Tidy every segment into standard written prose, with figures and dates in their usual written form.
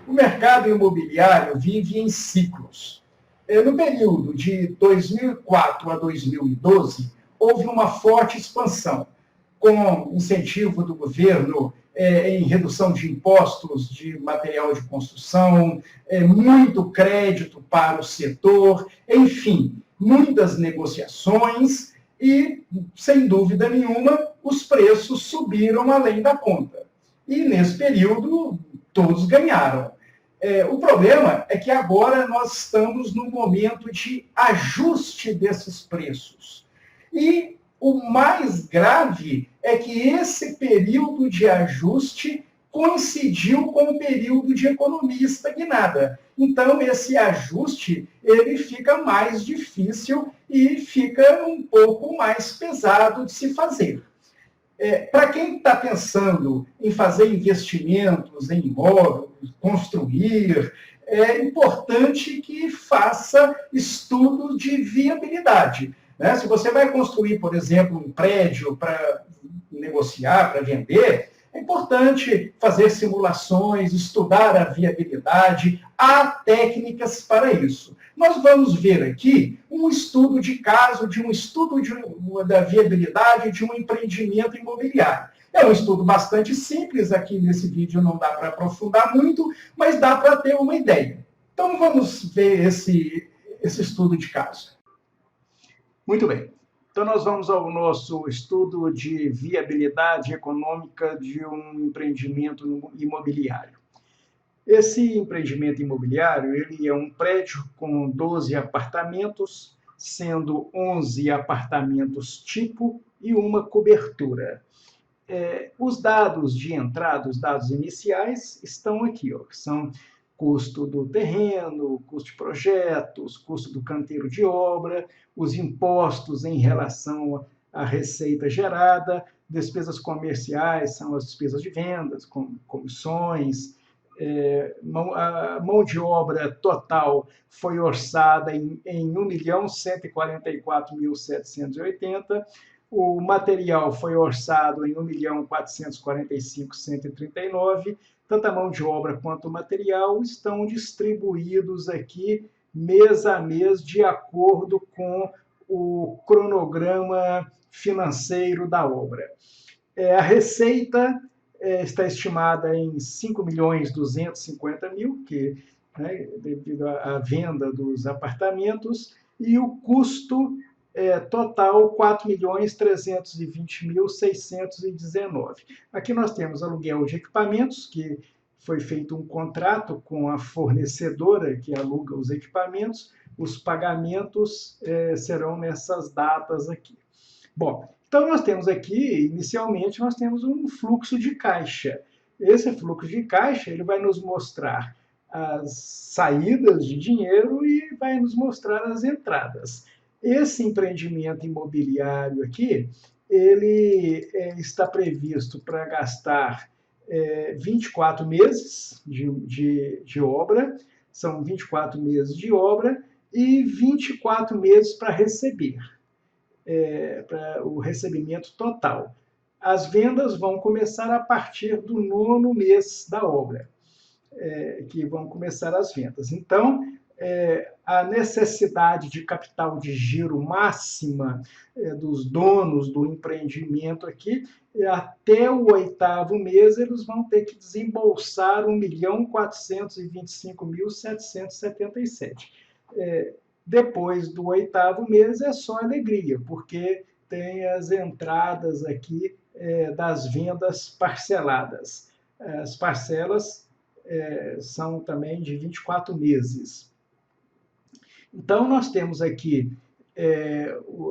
O mercado imobiliário vive em ciclos. No período de 2004 a 2012, houve uma forte expansão, com incentivo do governo em redução de impostos de material de construção, muito crédito para o setor, enfim, muitas negociações e, sem dúvida nenhuma, os preços subiram além da conta. E, nesse período, todos ganharam. O problema é que agora nós estamos num momento de ajuste desses preços. E o mais grave é que esse período de ajuste coincidiu com o período de economia estagnada. Então, esse ajuste ele fica mais difícil e fica um pouco mais pesado de se fazer. Para quem está pensando em fazer investimentos em imóveis, construir, é importante que faça estudo de viabilidade. Né? Se você vai construir, por exemplo, um prédio para negociar, para vender, é importante fazer simulações, estudar a viabilidade, há técnicas para isso. Nós vamos ver aqui um estudo de caso, da viabilidade de um empreendimento imobiliário. É um estudo bastante simples, aqui nesse vídeo não dá para aprofundar muito, mas dá para ter uma ideia. Então vamos ver esse estudo de caso. Muito bem. Então, nós vamos ao nosso estudo de viabilidade econômica de um empreendimento imobiliário. Esse empreendimento imobiliário ele é um prédio com 12 apartamentos, sendo 11 apartamentos tipo e uma cobertura. Os dados de entrada, os dados iniciais, estão aqui, que são custo do terreno, custo de projetos, custo do canteiro de obra, os impostos em relação à receita gerada, despesas comerciais são as despesas de vendas, comissões, a mão de obra total foi orçada em 1.144.780, o material foi orçado em 1.445.139, tanto a mão de obra quanto o material estão distribuídos aqui mês a mês de acordo com o cronograma financeiro da obra. A receita está estimada em 5.250.000, que devido à venda dos apartamentos, e o custo total 4.320.619. Aqui nós temos aluguel de equipamentos, que foi feito um contrato com a fornecedora que aluga os equipamentos, os pagamentos serão nessas datas aqui. Bom, então nós temos aqui, inicialmente, nós temos um fluxo de caixa. Esse fluxo de caixa ele vai nos mostrar as saídas de dinheiro e vai nos mostrar as entradas. Esse empreendimento imobiliário aqui, ele está previsto para gastar 24 meses de obra, são 24 meses de obra e 24 meses para receber, para o recebimento total. As vendas vão começar a partir do 9º mês da obra, que vão começar as vendas. Então, a necessidade de capital de giro máxima dos donos do empreendimento aqui, até o 8º mês, eles vão ter que desembolsar 1.425.777. Depois do 8º mês é só alegria, porque tem as entradas aqui das vendas parceladas. As parcelas são também de 24 meses. Então, nós temos aqui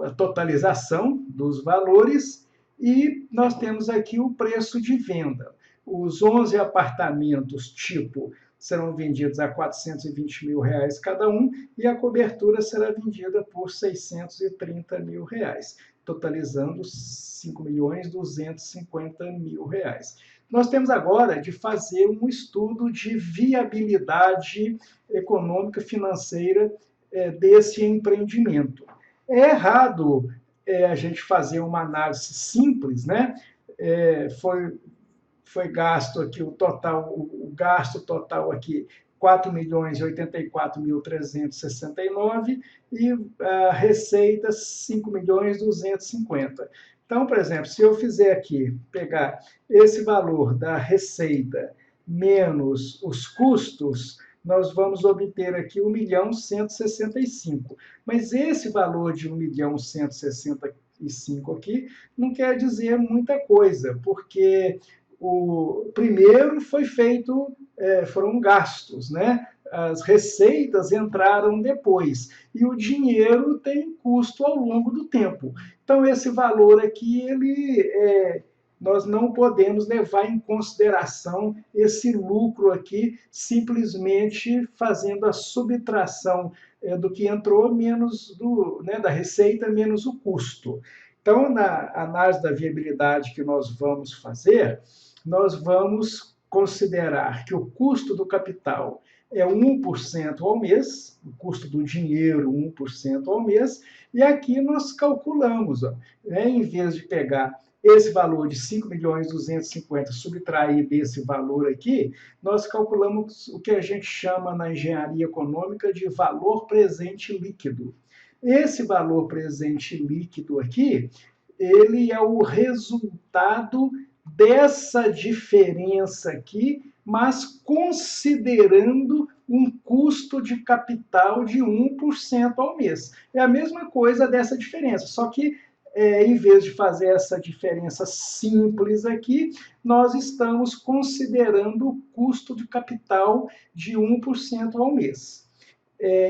a totalização dos valores e nós temos aqui o preço de venda. Os 11 apartamentos tipo serão vendidos a R$ 420.000 cada um e a cobertura será vendida por R$ 630.000, totalizando R$ 5.250.000. Nós temos agora de fazer um estudo de viabilidade econômica financeira desse empreendimento. É errado a gente fazer uma análise simples, né? Foi foi gasto aqui o total, o gasto total aqui, 4.084.369 e a receita 5.250.000. Então, por exemplo, se eu fizer aqui, pegar esse valor da receita menos os custos, nós vamos obter aqui 1.165.000. Mas esse valor de 1.165.000 aqui não quer dizer muita coisa, porque o primeiro foi feito, foram gastos, né? As receitas entraram depois e o dinheiro tem custo ao longo do tempo. Então, esse valor aqui, nós não podemos levar em consideração esse lucro aqui, simplesmente fazendo a subtração do que entrou menos da receita menos o custo. Então, na análise da viabilidade que nós vamos fazer, nós vamos considerar que o custo do capital é 1% ao mês, o custo do dinheiro 1% ao mês, e aqui nós calculamos, em vez de pegar esse valor de 5.250.000, subtrair desse valor aqui, nós calculamos o que a gente chama na engenharia econômica de valor presente líquido. Esse valor presente líquido aqui, ele é o resultado dessa diferença aqui, mas considerando um custo de capital de 1% ao mês. É a mesma coisa dessa diferença, só que em vez de fazer essa diferença simples aqui, nós estamos considerando o custo de capital de 1% ao mês.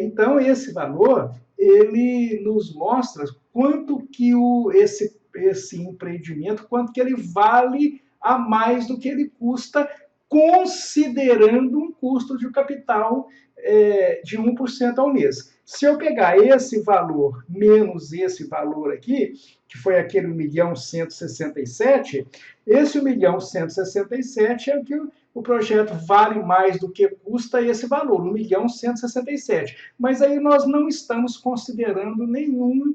Então, esse valor, ele nos mostra quanto que esse empreendimento, quanto que ele vale a mais do que ele custa, considerando um custo de capital de 1% ao mês. Se eu pegar esse valor menos esse valor aqui, que foi aquele 1.167.000, esse 1.167.000 é o que o projeto vale mais do que custa esse valor, 1.167.000. Mas aí nós não estamos considerando nenhum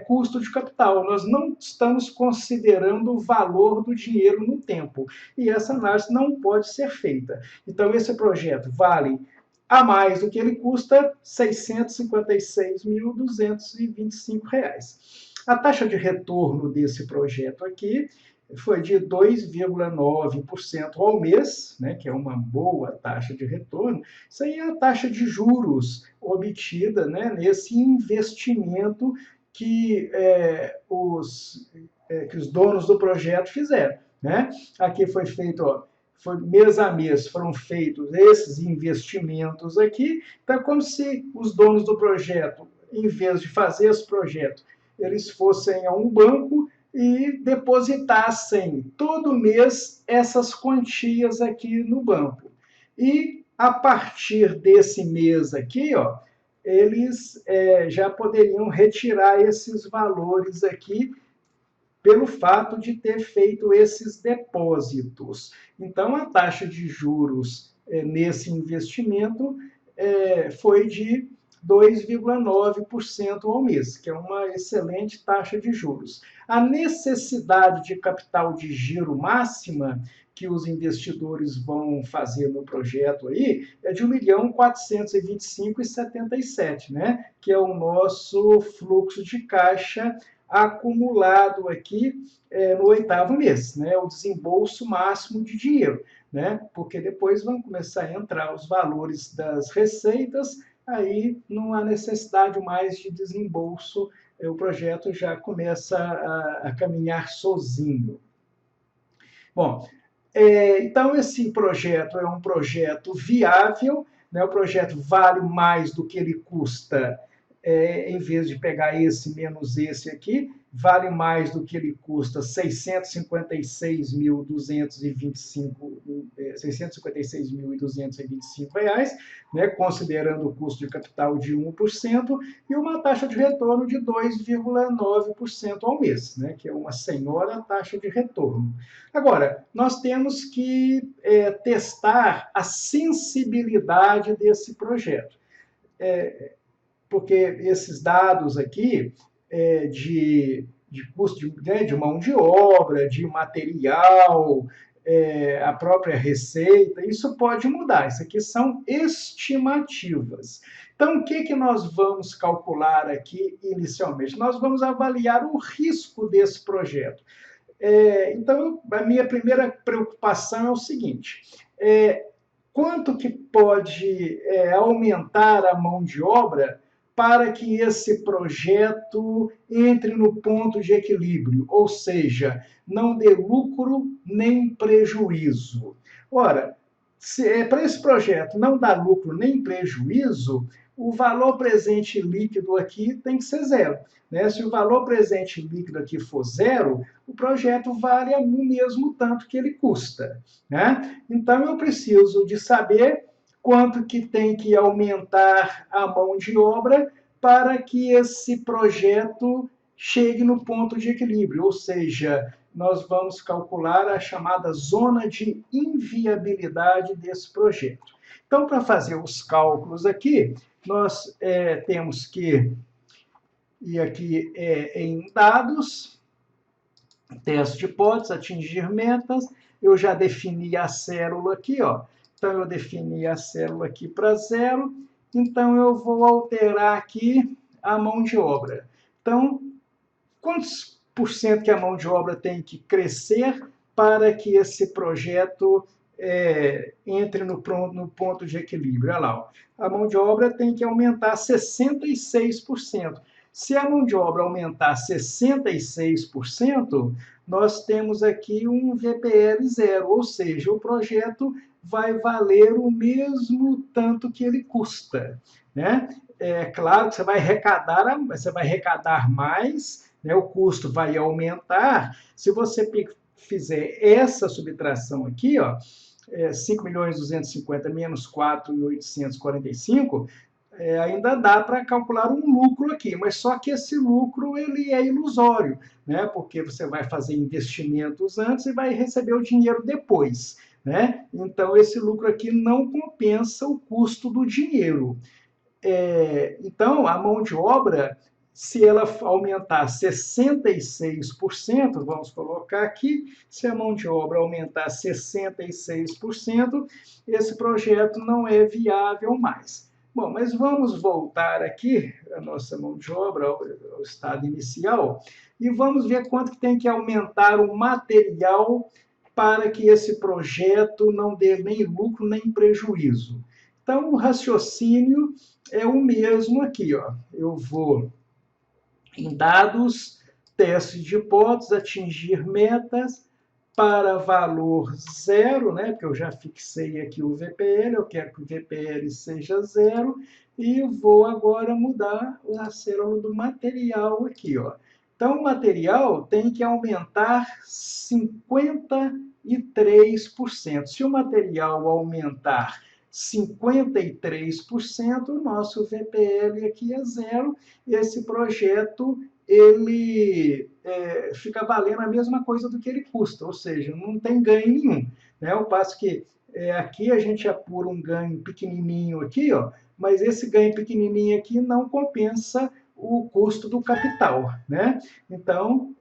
custo de capital, nós não estamos considerando o valor do dinheiro no tempo. E essa análise não pode ser feita. Então, esse projeto vale a mais do que ele custa, R$ 656.225. A taxa de retorno desse projeto aqui foi de 2,9% ao mês, né, que é uma boa taxa de retorno. Isso aí é a taxa de juros obtida, né, nesse investimento que os donos do projeto fizeram, né? Aqui foi feito, foi mês a mês, foram feitos esses investimentos aqui. Então, é como se os donos do projeto, em vez de fazer esse projeto, eles fossem a um banco e depositassem todo mês essas quantias aqui no banco. E, a partir desse mês aqui, eles já poderiam retirar esses valores aqui pelo fato de ter feito esses depósitos. Então, a taxa de juros nesse investimento foi de 2,9% ao mês, que é uma excelente taxa de juros. A necessidade de capital de giro máxima que os investidores vão fazer no projeto aí é de 1.425.077, né? Que é o nosso fluxo de caixa acumulado aqui no 8º mês, né? O desembolso máximo de dinheiro, né? Porque depois vão começar a entrar os valores das receitas, aí não há necessidade mais de desembolso, o projeto já começa a caminhar sozinho. Bom, então esse projeto é um projeto viável, né? O projeto vale mais do que ele custa, em vez de pegar esse menos esse aqui, vale mais do que ele custa, R$ 656.225, né, considerando o custo de capital de 1%, e uma taxa de retorno de 2,9% ao mês, né, que é uma senhora taxa de retorno. Agora, nós temos que testar a sensibilidade desse projeto. Porque esses dados aqui de custo de mão de obra, de material, a própria receita, isso pode mudar. Isso aqui são estimativas. Então, o que nós vamos calcular aqui inicialmente? Nós vamos avaliar o risco desse projeto. Então, a minha primeira preocupação é o seguinte: quanto que pode aumentar a mão de obra para que esse projeto entre no ponto de equilíbrio, ou seja, não dê lucro nem prejuízo. Ora, para esse projeto não dar lucro nem prejuízo, o valor presente líquido aqui tem que ser zero. Né? Se o valor presente líquido aqui for zero, o projeto vale o mesmo tanto que ele custa. Né? Então, eu preciso de saber quanto que tem que aumentar a mão de obra para que esse projeto chegue no ponto de equilíbrio, ou seja, nós vamos calcular a chamada zona de inviabilidade desse projeto. Então, para fazer os cálculos aqui, nós temos que ir aqui em dados, teste de hipótese, atingir metas, eu já defini a célula aqui, ó. Então, eu defini a célula aqui para zero, então eu vou alterar aqui a mão de obra. Então, quantos por cento que a mão de obra tem que crescer para que esse projeto entre no ponto de equilíbrio? Olha lá, ó. A mão de obra tem que aumentar 66%. Se a mão de obra aumentar 66%, nós temos aqui um VPL zero, ou seja, o projeto vai valer o mesmo tanto que ele custa. Né? É claro que você vai arrecadar mais, né? O custo vai aumentar. Se você fizer essa subtração aqui, ó, 5.250.000 menos 4.845, ainda dá para calcular um lucro aqui, mas só que esse lucro ele é ilusório, né? Porque você vai fazer investimentos antes e vai receber o dinheiro depois. Né? Então, esse lucro aqui não compensa o custo do dinheiro. Então, a mão de obra, se ela aumentar 66%, vamos colocar aqui, se a mão de obra aumentar 66%, esse projeto não é viável mais. Bom, mas vamos voltar aqui a nossa mão de obra ao estado inicial e vamos ver quanto que tem que aumentar o material para que esse projeto não dê nem lucro nem prejuízo. Então, o raciocínio é o mesmo aqui, ó. Eu vou em dados, teste de hipótese, atingir metas, para valor zero, né? Porque eu já fixei aqui o VPL, eu quero que o VPL seja zero, e eu vou agora mudar a célula do material aqui, ó. Então, o material tem que aumentar 53%. Se o material aumentar 53%, o nosso VPL aqui é zero. Esse projeto ele fica valendo a mesma coisa do que ele custa, ou seja, não tem ganho nenhum. Né? Ao passo que aqui a gente apura um ganho pequenininho aqui, ó, mas esse ganho pequenininho aqui não compensa o custo do capital. Né? Então,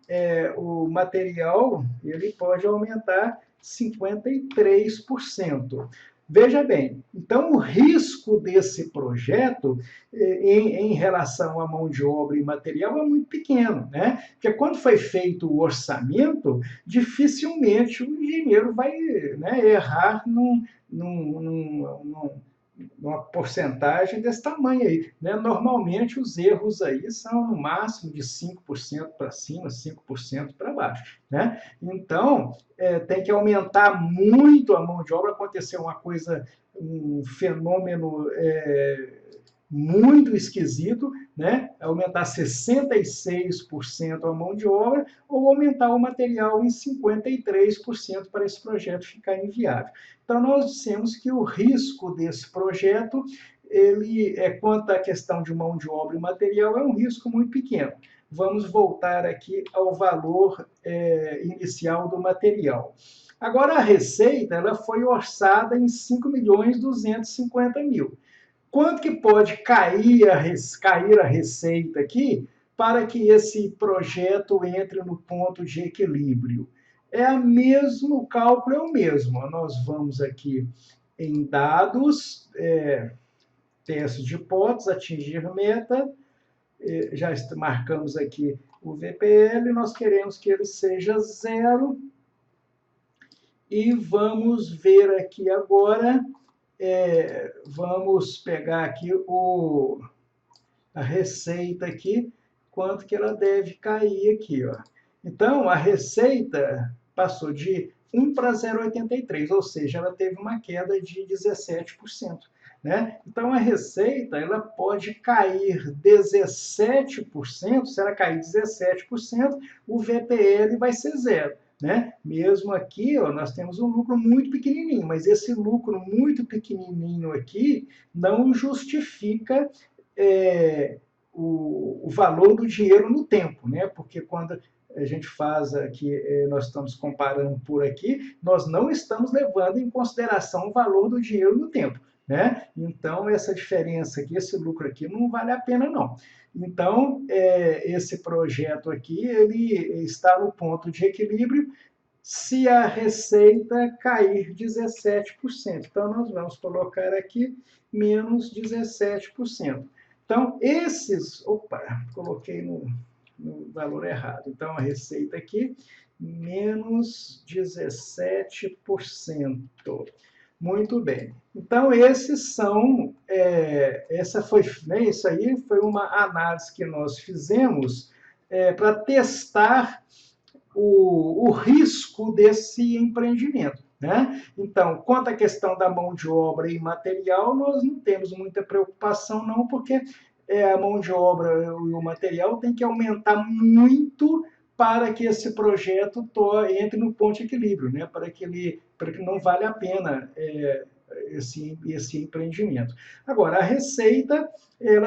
o material ele pode aumentar 53%. Veja bem, então o risco desse projeto em relação à mão de obra e material é muito pequeno, né? Porque quando foi feito o orçamento, dificilmente o engenheiro vai, né, errar numa porcentagem desse tamanho aí. Né? Normalmente, os erros aí são no máximo de 5% para cima, 5% para baixo. Né? Então, tem que aumentar muito a mão de obra, acontecer uma coisa, um fenômeno muito esquisito, né? Aumentar 66% a mão de obra ou aumentar o material em 53% para esse projeto ficar inviável. Então, nós dissemos que o risco desse projeto, ele, quanto à questão de mão de obra e material, é um risco muito pequeno. Vamos voltar aqui ao valor inicial do material. Agora, a receita ela foi orçada em 5.250.000. Quanto que pode cair a receita aqui para que esse projeto entre no ponto de equilíbrio? o cálculo é o mesmo. Nós vamos aqui em dados, teste de hipótese, atingir meta, já marcamos aqui o VPL, nós queremos que ele seja 0, e vamos ver aqui agora, vamos pegar aqui a receita aqui, quanto que ela deve cair aqui, ó. Então, a receita passou de 1 para 0,83, ou seja, ela teve uma queda de 17%. Né? Então, a receita ela pode cair 17%, se ela cair 17%, o VPL vai ser 0. Né? Mesmo aqui, ó, nós temos um lucro muito pequenininho, mas esse lucro muito pequenininho aqui não justifica o valor do dinheiro no tempo, né? Porque quando a gente faz aqui, nós estamos comparando por aqui, nós não estamos levando em consideração o valor do dinheiro no tempo, né? Então, essa diferença aqui, esse lucro aqui, não vale a pena, não. Então, esse projeto aqui, ele está no ponto de equilíbrio se a receita cair 17%. Então, nós vamos colocar aqui menos 17%. Então, coloquei no valor errado. Então, a receita aqui, menos 17%. Muito bem. Então, esses são, isso aí foi uma análise que nós fizemos para testar o risco desse empreendimento. Né? Então, quanto à questão da mão de obra e material, nós não temos muita preocupação, não, porque a mão de obra e o material tem que aumentar muito para que esse projeto entre no ponto de equilíbrio, né? para que não vale a pena esse empreendimento. Agora, a receita,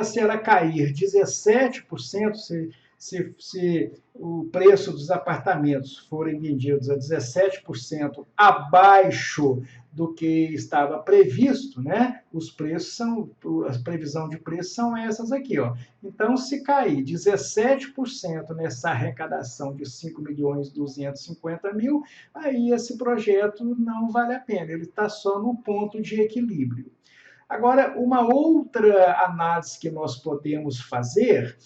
se ela cair 17%, se o preço dos apartamentos forem vendidos a 17% abaixo do que estava previsto, né? A previsão de preço são essas aqui, ó. Então, se cair 17% nessa arrecadação de 5.250.000, aí esse projeto não vale a pena, ele está só no ponto de equilíbrio. Agora, uma outra análise que nós podemos fazer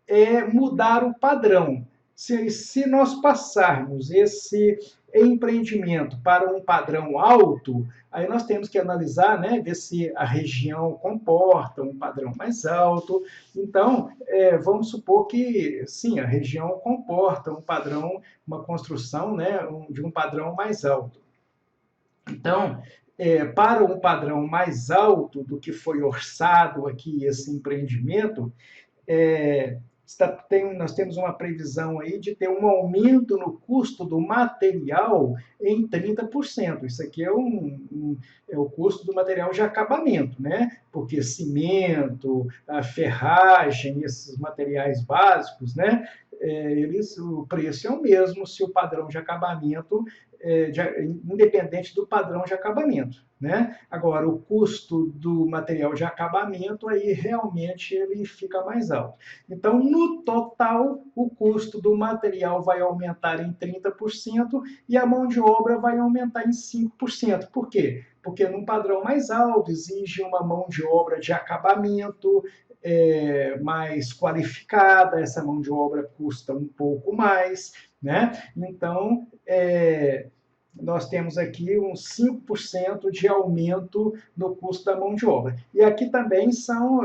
é mudar o padrão. Se nós passarmos esse empreendimento para um padrão alto, aí nós temos que analisar, né, ver se a região comporta um padrão mais alto. Então, vamos supor que, sim, a região comporta um padrão, uma construção, né, de um padrão mais alto. Então, para um padrão mais alto do que foi orçado aqui esse empreendimento, nós temos uma previsão aí de ter um aumento no custo do material em 30%. Isso aqui é o custo do material de acabamento, né? Porque cimento, a ferragem, esses materiais básicos, né? O preço é o mesmo se o padrão de acabamento independente do padrão de acabamento, né? Agora, o custo do material de acabamento, aí realmente ele fica mais alto. Então, no total, o custo do material vai aumentar em 30% e a mão de obra vai aumentar em 5%. Por quê? Porque num padrão mais alto exige uma mão de obra de acabamento mais qualificada, essa mão de obra custa um pouco mais, né? Então, nós temos aqui uns 5% de aumento no custo da mão de obra. E aqui também são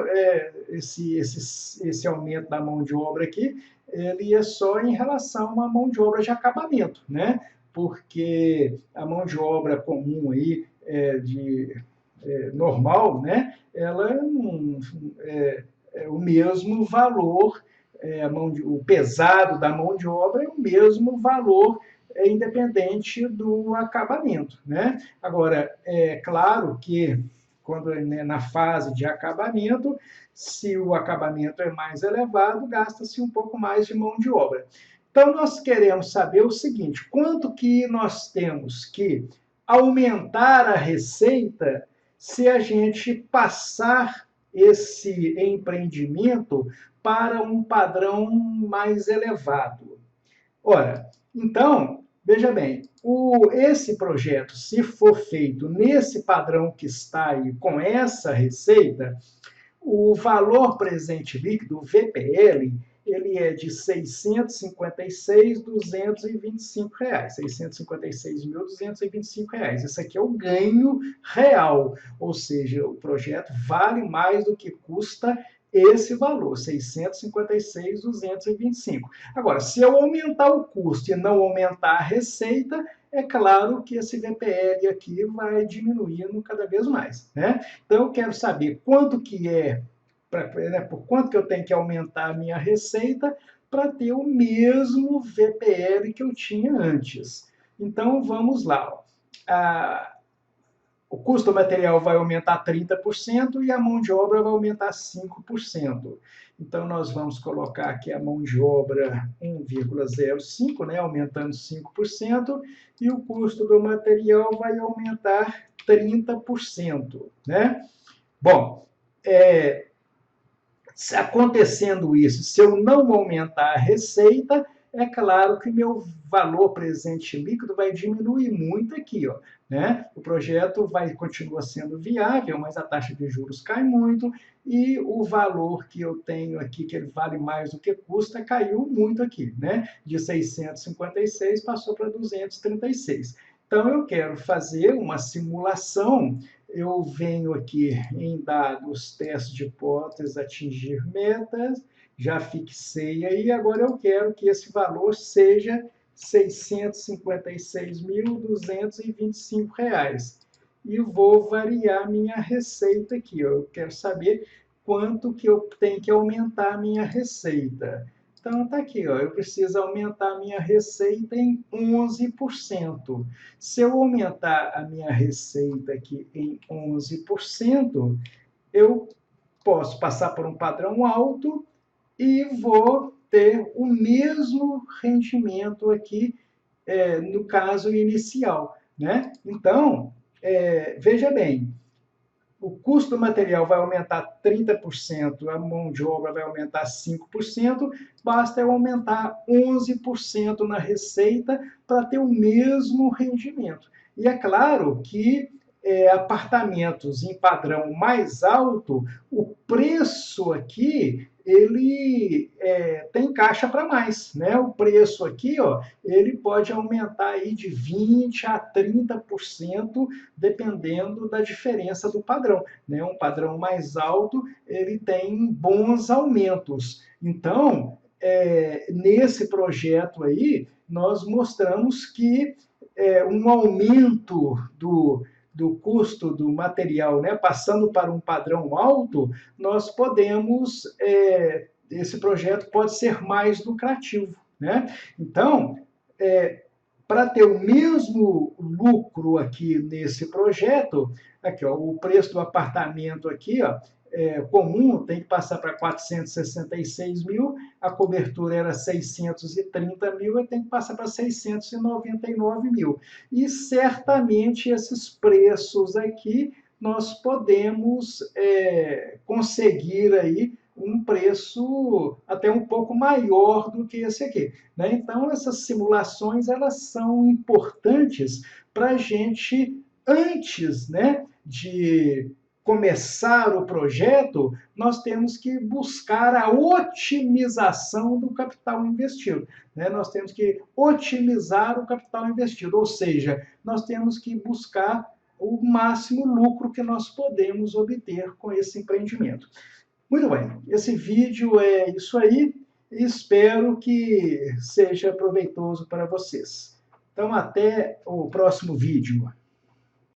esse aumento da mão de obra aqui, ele é só em relação à mão de obra de acabamento, né? Porque a mão de obra comum aí, normal, né? Ela é o mesmo valor, o pesado da mão de obra é o mesmo valor independente do acabamento, né? Agora, é claro que quando na fase de acabamento, se o acabamento é mais elevado, gasta-se um pouco mais de mão de obra. Então, nós queremos saber o seguinte, quanto que nós temos que aumentar a receita se a gente passar esse empreendimento para um padrão mais elevado? Ora, então, Veja bem, esse projeto, se for feito nesse padrão que está aí, com essa receita, o valor presente líquido, o VPL, ele é de R$ 656.225, R$ 656.225. Isso aqui é o ganho real, ou seja, o projeto vale mais do que custa esse valor, 656.225. Agora, se eu aumentar o custo e não aumentar a receita, é claro que esse VPL aqui vai diminuindo cada vez mais, né? Então, eu quero saber quanto que por quanto que eu tenho que aumentar a minha receita para ter o mesmo VPL que eu tinha antes. Então, vamos lá. O custo material vai aumentar 30% e a mão de obra vai aumentar 5%. Então, nós vamos colocar aqui a mão de obra 1,05, né, aumentando 5%, e o custo do material vai aumentar 30%. Né? Bom, acontecendo isso, se eu não aumentar a receita, é claro que meu valor presente líquido vai diminuir muito aqui, ó, né? O projeto continua sendo viável, mas a taxa de juros cai muito e o valor que eu tenho aqui, que ele vale mais do que custa, caiu muito aqui, né? De 656 passou para 236. Então, eu quero fazer uma simulação. Eu venho aqui em dados, teste de hipóteses, atingir metas, já fixei aí, agora eu quero que esse valor seja R$ 656.225. E vou variar minha receita aqui. Ó. Eu quero saber quanto que eu tenho que aumentar a minha receita. Então, está aqui, ó, eu preciso aumentar a minha receita em 11%. Se eu aumentar a minha receita aqui em 11%, eu posso passar por um padrão alto e vou ter o mesmo rendimento aqui, no caso inicial. Né? Então, veja bem, o custo do material vai aumentar 30%, a mão de obra vai aumentar 5%, basta eu aumentar 11% na receita para ter o mesmo rendimento. E é claro que apartamentos em padrão mais alto, o preço aqui ele tem caixa para mais, né? O preço aqui, ó, ele pode aumentar aí de 20 a 30%, dependendo da diferença do padrão, né? Um padrão mais alto, ele tem bons aumentos. Então, nesse projeto aí, nós mostramos que um aumento do custo do material, né, passando para um padrão alto, nós podemos, esse projeto pode ser mais lucrativo. Né? Então, para ter o mesmo lucro aqui nesse projeto, aqui, ó, o preço do apartamento aqui, ó, comum, tem que passar para 466 mil, a cobertura era 630 mil, eu tenho que passar para 699 mil. E certamente esses preços aqui nós podemos conseguir aí um preço até um pouco maior do que esse aqui. Né? Então, essas simulações elas são importantes para a gente, antes, né, de começar o projeto, nós temos que buscar a otimização do capital investido. Né? Nós temos que otimizar o capital investido, ou seja, nós temos que buscar o máximo lucro que nós podemos obter com esse empreendimento. Muito bem, esse vídeo é isso aí e espero que seja proveitoso para vocês. Então, até o próximo vídeo.